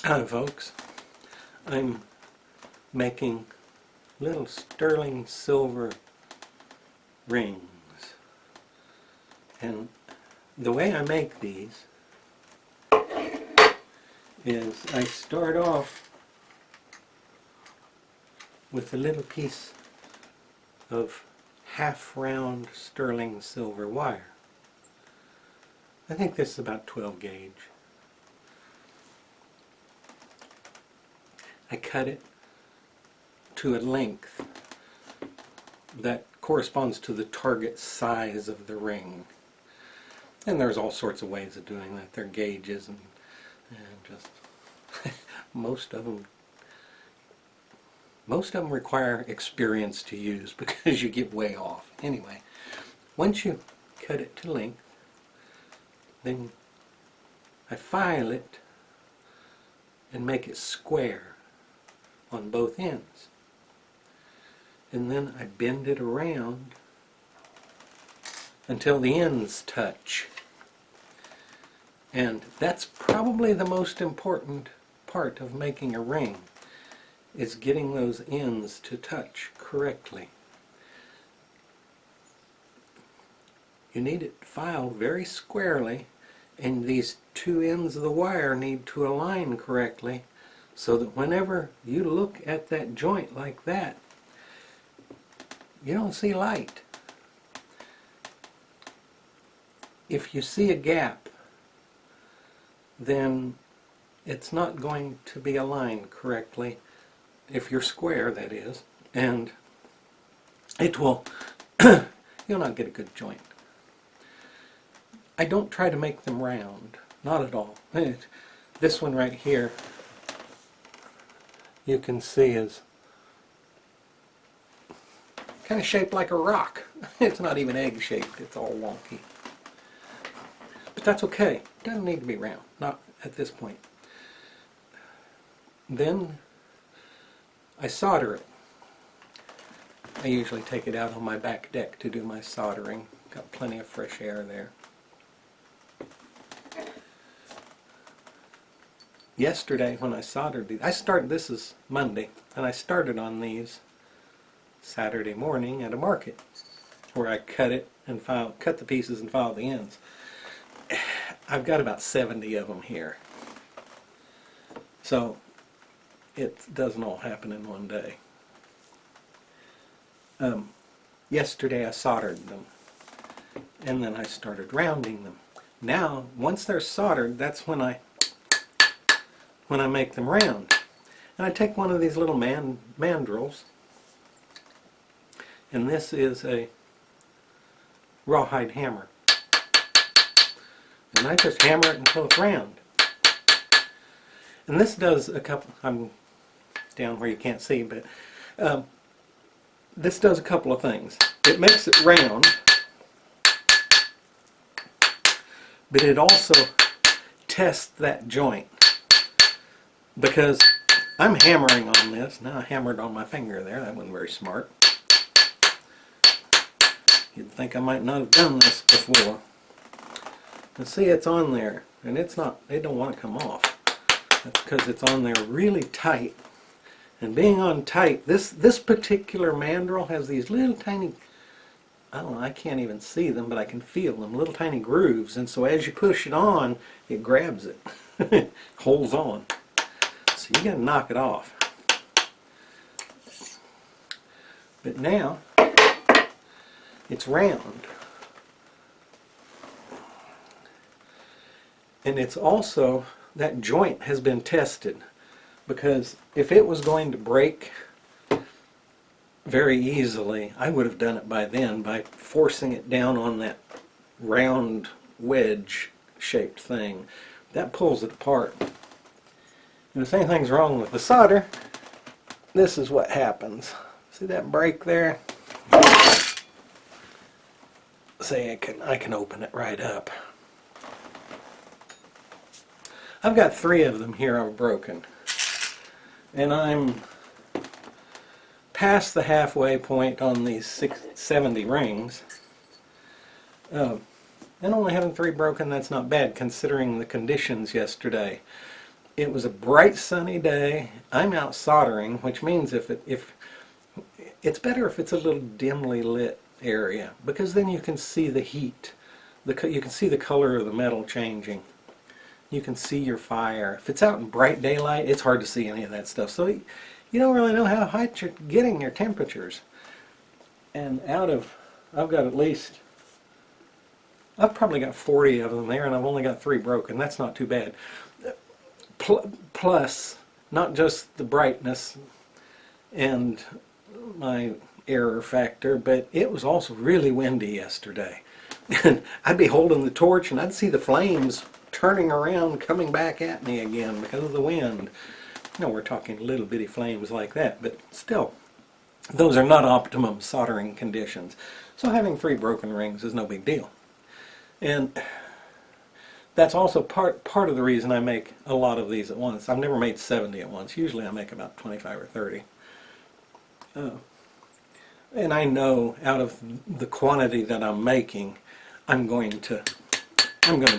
Hi folks, I'm making little sterling silver rings, and the way I make these is I start off with a little piece of half-round sterling silver wire. I think this is about 12 gauge. I cut it to a length that corresponds to the target size of the ring. And there's all sorts of ways of doing that. There are gauges and just most of them require experience to use because you get way off. Anyway, once you cut it to length, then I file it and make it square on both ends. And then I bend it around until the ends touch. And that's probably the most important part of making a ring, is getting those ends to touch correctly. You need it filed very squarely, and these two ends of the wire need to align correctly, so that whenever you look at that joint like that, you don't see light. If you see a gap, then it's not going to be aligned correctly, if you're square, that is, and it will, you'll not get a good joint. I don't try to make them round, not at all. This one right here, you can see is kind of shaped like a rock. It's not even egg-shaped, it's all wonky. But that's okay. It doesn't need to be round, not at this point. Then I solder it. I usually take it out on my back deck to do my soldering. Got plenty of fresh air there. Yesterday when I soldered these, this is Monday, and I started on these Saturday morning at a market where I cut it and cut the pieces and file the ends. I've got about 70 of them here, so it doesn't all happen in one day. Yesterday I soldered them, and then I started rounding them. Now once they're soldered, that's when I make them round. And I take one of these little mandrels, and this is a rawhide hammer, and I just hammer it until it's round. And this does a couple, I'm down where you can't see, but this does a couple of things. It makes it round, but it also tests that joint, because I'm hammering on this. Now I hammered on my finger there. That wasn't very smart. You'd think I might not have done this before. And see, it's on there, and it's not, it don't want to come off. That's because it's on there really tight. And being on tight, this particular mandrel has these little tiny, I don't know, I can't even see them, but I can feel them, little tiny grooves. And so as you push it on, it grabs it. It holds on. So you got to knock it off. But now it's round, and it's also, that joint has been tested, because if it was going to break very easily, I would have done it by then by forcing it down on that round wedge shaped thing. That pulls it apart. And if anything's wrong with the solder, this is what happens. See that break there? See, I can open it right up. I've got 3 of them here I've broken, and I'm past the halfway point on these 70 rings. And only having 3 broken, that's not bad considering the conditions yesterday. it was a bright sunny day. I'm out soldering, which means if it's better if it's a little dimly lit area, because then you can see the heat. You can see the color of the metal changing. You can see your fire. If it's out in bright daylight, it's hard to see any of that stuff. So you don't really know how hot you're getting your temperatures. And I've probably got 40 of them there, and I've only got 3 broken. That's not too bad. Plus, not just the brightness and my error factor, but it was also really windy yesterday. And I'd be holding the torch and I'd see the flames turning around, coming back at me again because of the wind. You know, we're talking little bitty flames like that, but still, those are not optimum soldering conditions. So having 3 broken rings is no big deal. And that's also part of the reason I make a lot of these at once. I've never made 70 at once. Usually I make about 25 or 30. And I know out of the quantity that I'm making, I'm going to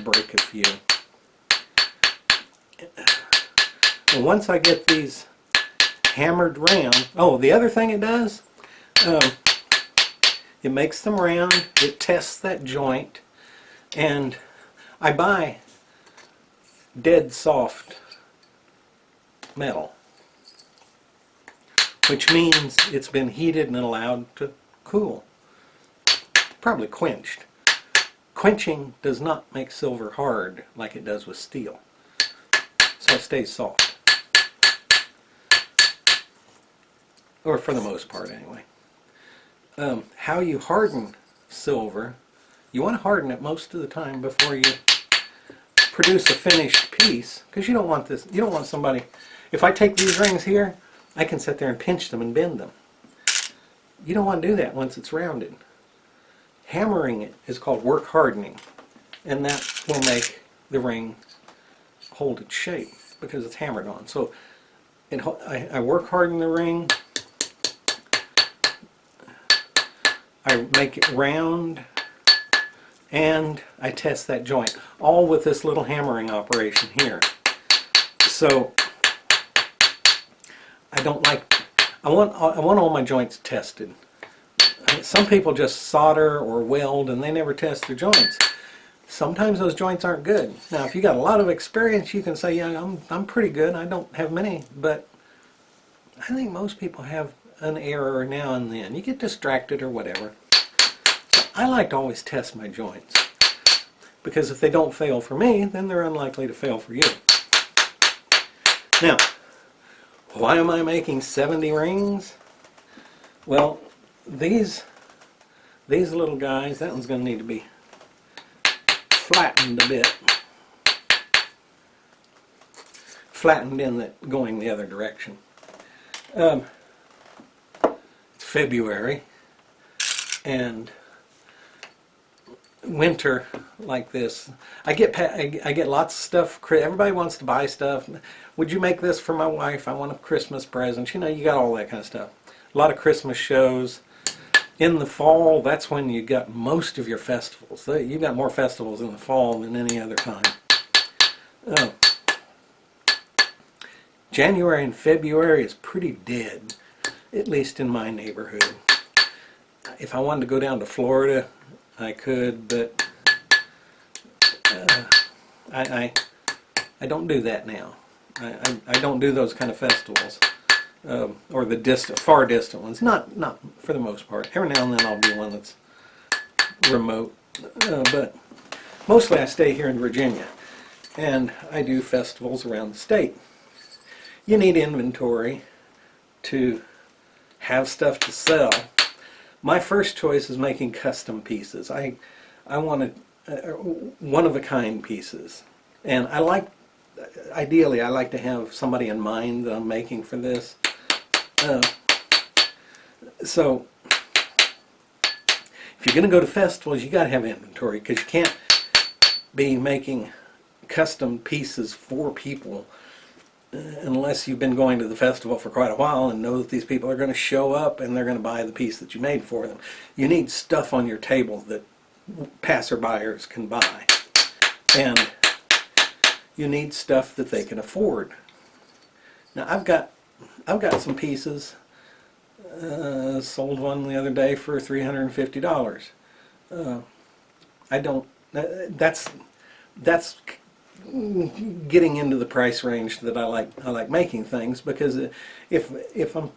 break a few. And once I get these hammered round, oh, the other thing it does, it makes them round, it tests that joint, and I buy dead soft metal, which means it's been heated and allowed to cool. Probably quenched. Quenching does not make silver hard like it does with steel, so it stays soft. Or for the most part anyway. How you harden silver, you want to harden it most of the time before you produce a finished piece, because you don't want this, you don't want somebody, if I take these rings here, I can sit there and pinch them and bend them. You don't want to do that once it's rounded. Hammering it is called work hardening, and that will make the ring hold its shape because it's hammered on. So I work harden the ring, I make it round, and I test that joint, all with this little hammering operation here. So I want all my joints tested. Some people just solder or weld and they never test their joints. Sometimes those joints aren't good. Now if you got a lot of experience, you can say, yeah, I'm pretty good. I don't have many, but I think most people have an error now and then. You get distracted or whatever. So I like to always test my joints, because if they don't fail for me, then they're unlikely to fail for you. Now, why am I making 70 rings? Well, these little guys, that one's going to need to be flattened a bit. Flattened in that going the other direction. It's February, and winter like this, I get lots of stuff. Everybody wants to buy stuff. Would you make this for my wife? I want a Christmas present. You know, you got all that kind of stuff. A lot of Christmas shows. In the fall, that's when you got most of your festivals. You got more festivals in the fall than any other time. January and February is pretty dead, at least in my neighborhood. If I wanted to go down to Florida, I could, but I don't do that now. I don't do those kind of festivals, or the far distant ones. Not for the most part. Every now and then I'll do one that's remote, but mostly I stay here in Virginia, and I do festivals around the state. You need inventory to have stuff to sell. My first choice is making custom pieces. I wanted one-of-a-kind pieces, and ideally I like to have somebody in mind that I'm making for this. So if you're going to go to festivals, you got to have inventory, because you can't be making custom pieces for people unless you've been going to the festival for quite a while and know that these people are going to show up and they're going to buy the piece that you made for them. You need stuff on your table that passerbyers can buy. And you need stuff that they can afford. Now I've got some pieces. Sold one the other day for $350. I don't. That's getting into the price range that I like. I like making things, because if I'm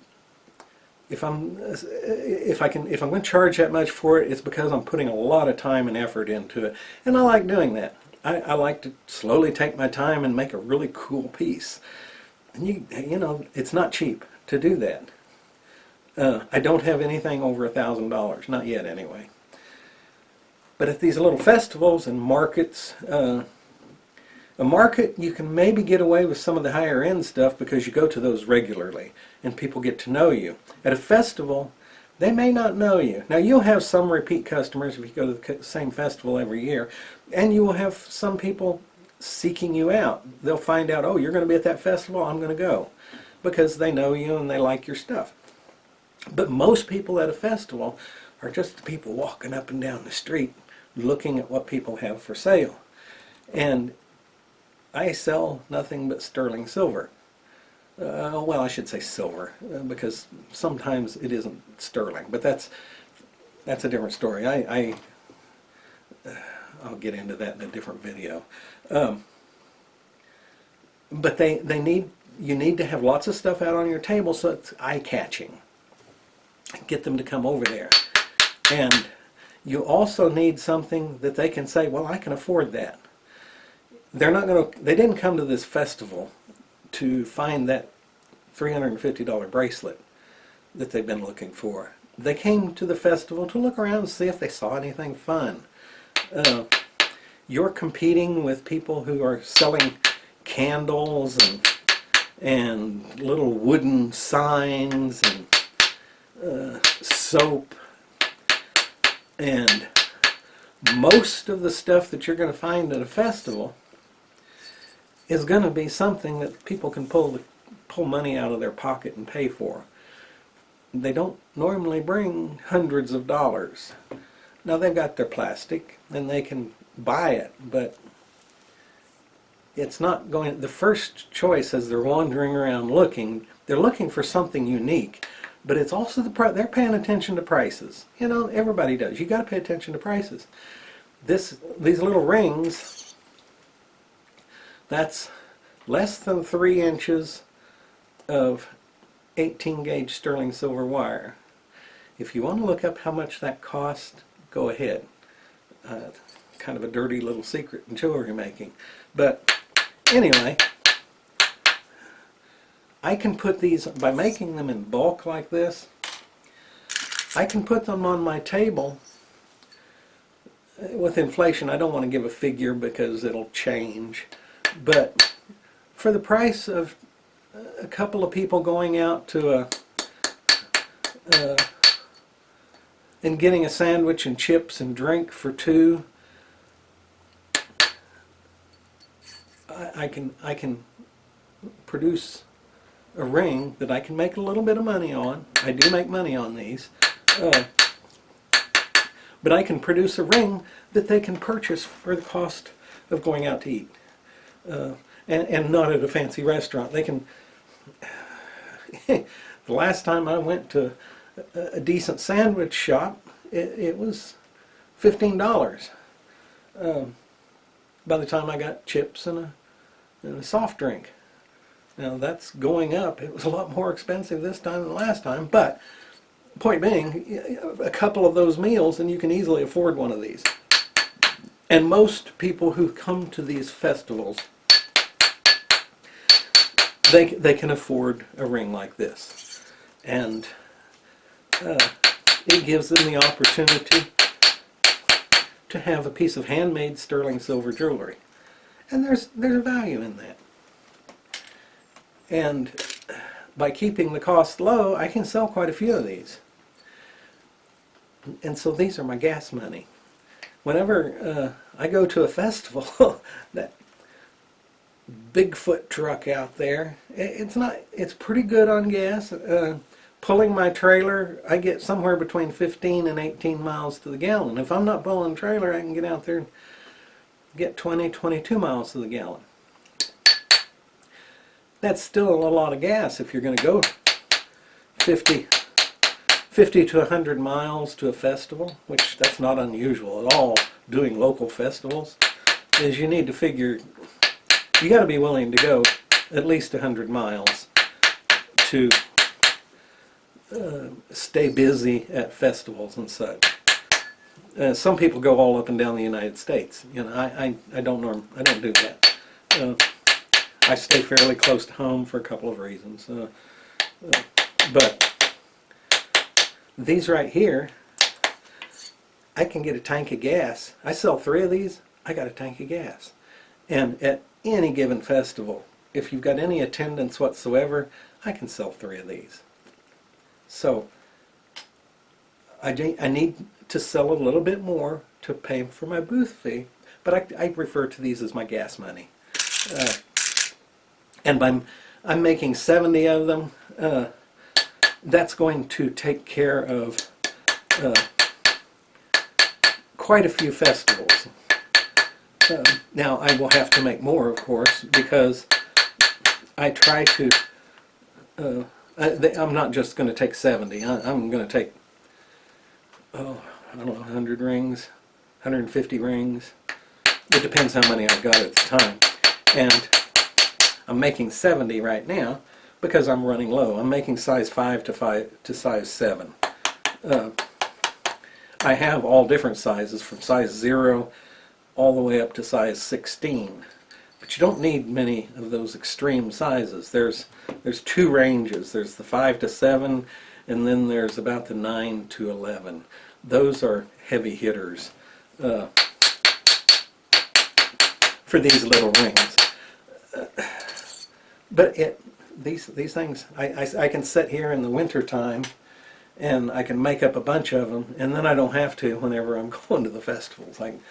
going to charge that much for it, it's because I'm putting a lot of time and effort into it, and I like doing that. I like to slowly take my time and make a really cool piece. And you know, it's not cheap to do that. I don't have anything over $1,000, not yet anyway. But at these little festivals and markets, a market, you can maybe get away with some of the higher end stuff because you go to those regularly and people get to know you. At a festival, they may not know you. Now you'll have some repeat customers if you go to the same festival every year, and you will have some people seeking you out. They'll find out, oh, you're going to be at that festival, I'm going to go, because they know you and they like your stuff. But most people at a festival are just the people walking up and down the street looking at what people have for sale. And I sell nothing but sterling silver. Well, I should say silver, because sometimes it isn't sterling, but that's a different story. I'll get into that in a different video. But you need to have lots of stuff out on your table so it's eye-catching. Get them to come over there. And you also need something that they can say, well, I can afford that. They didn't come to this festival to find that $350 bracelet that they've been looking for. They came to the festival to look around and see if they saw anything fun. You're competing with people who are selling candles and little wooden signs and soap, and most of the stuff that you're going to find at a festival is going to be something that people can pull money out of their pocket and pay for. They don't normally bring hundreds of dollars. Now they've got their plastic and they can buy it, but it's not going. The first choice as they're wandering around looking, they're looking for something unique. But it's also they're paying attention to prices. You know, everybody does. You got to pay attention to prices. These little rings, that's less than 3 inches of 18 gauge sterling silver wire. If you want to look up how much that cost, go ahead. Kind of a dirty little secret in jewelry making. But anyway, I can put these, by making them in bulk like this, I can put them on my table. With inflation, I don't want to give a figure because it'll change, but for the price of a couple of people going out to and getting a sandwich and chips and drink for $2, I can produce a ring that I can make a little bit of money on. I do make money on these. But I can produce a ring that they can purchase for the cost of going out to eat. And not at a fancy restaurant. They can... The last time I went to a decent sandwich shop, it was $15. By the time I got chips and a soft drink. Now that's going up. It was a lot more expensive this time than last time, but point being, a couple of those meals and you can easily afford one of these. And most people who come to these festivals, they can afford a ring like this. And it gives them the opportunity to have a piece of handmade sterling silver jewelry. And there's a value in that. And by keeping the cost low, I can sell quite a few of these. And so these are my gas money. Whenever I go to a festival, that Bigfoot truck out there, it's pretty good on gas. Pulling my trailer, I get somewhere between 15 and 18 miles to the gallon. If I'm not pulling the trailer, I can get out there and get 20, 22 miles to the gallon. that's still a lot of gas if you're going to go 50 to 100 miles to a festival, which that's not unusual at all doing local festivals. Is you need to figure, you got to be willing to go at least 100 miles to stay busy at festivals and such. Some people go all up and down the United States. You know, I don't do that. I stay fairly close to home for a couple of reasons. But these right here, I can get a tank of gas. I sell 3 of these, I got a tank of gas. And at any given festival, if you've got any attendance whatsoever, I can sell 3 of these. So I need to sell a little bit more to pay for my booth fee, but I refer to these as my gas money. And I'm making 70 of them. That's going to take care of quite a few festivals. Now I will have to make more, of course, because I try to, I'm not just going to take 70, I'm going to take, I don't know, 100 rings, 150 rings. It depends how many I've got at the time. And I'm making 70 right now because I'm running low. I'm making size 5 to size 7. I have all different sizes from size 0 all the way up to size 16. But you don't need many of those extreme sizes. There's 2 ranges. There's the 5 to 7, and then there's about the 9 to 11. Those are heavy hitters for these little rings. But these things, I can sit here in the winter time and I can make up a bunch of them, and then I don't have to whenever I'm going to the festivals. I can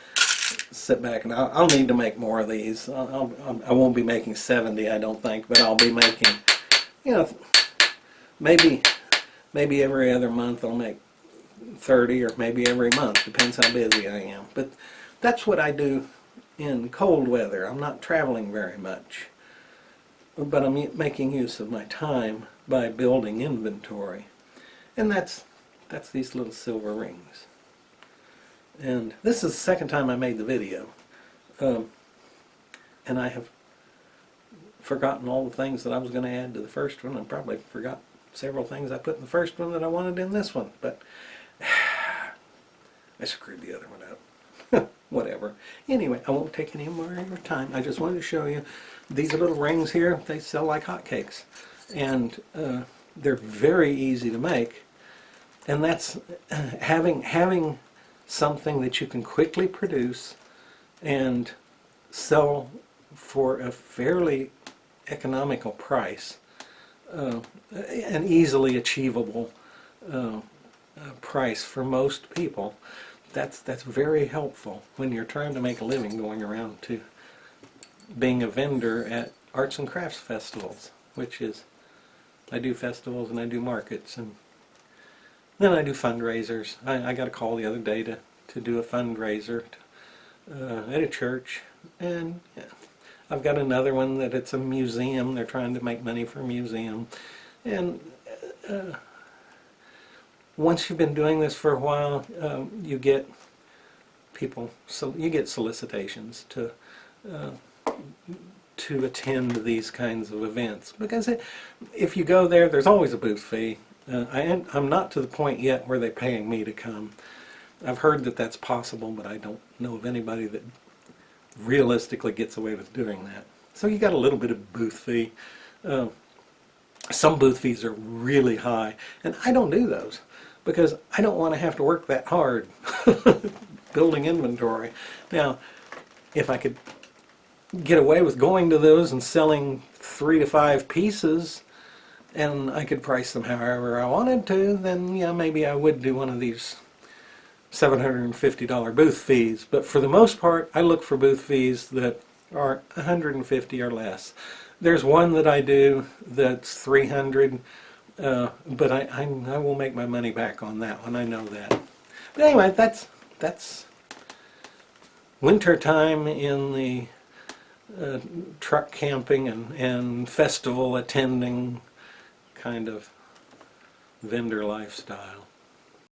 sit back, and I'll need to make more of these. I won't be making 70, I don't think, but I'll be making, you know, maybe every other month I'll make 30, or maybe every month, depends how busy I am. But that's what I do in cold weather. I'm not traveling very much, but I'm making use of my time by building inventory. And that's these little silver rings. And this is the second time I made the video. And I have forgotten all the things that I was going to add to the first one. I probably forgot several things I put in the first one that I wanted in this one. But I screwed the other one up. Whatever. Anyway, I won't take any more of your time. I just wanted to show you these little rings here. They sell like hotcakes. And they're very easy to make. And that's having something that you can quickly produce and sell for a fairly economical price, an easily achievable price for most people. That's very helpful when you're trying to make a living going around to being a vendor at arts and crafts festivals, which is, I do festivals and I do markets, and then I do fundraisers. I got a call the other day to do a fundraiser at a church, and yeah, I've got another one that it's a museum. They're trying to make money for a museum. And once you've been doing this for a while, you get people, so you get solicitations to attend these kinds of events, because if you go there, there's always a booth fee. I'm not to the point yet where they're paying me to come. I've heard that that's possible, but I don't know of anybody that realistically gets away with doing that. So you got a little bit of booth fee. Some booth fees are really high, and I don't do those because I don't want to have to work that hard building inventory. Now, if I could get away with going to those and selling 3 to 5 pieces, and I could price them however I wanted to, then yeah, maybe I would do one of these $750 booth fees. But for the most part, I look for booth fees that are $150 or less. There's one that I do that's $300, but I will make my money back on that one. I know that. But anyway, that's winter time in the truck camping and festival attending kind of vendor lifestyle.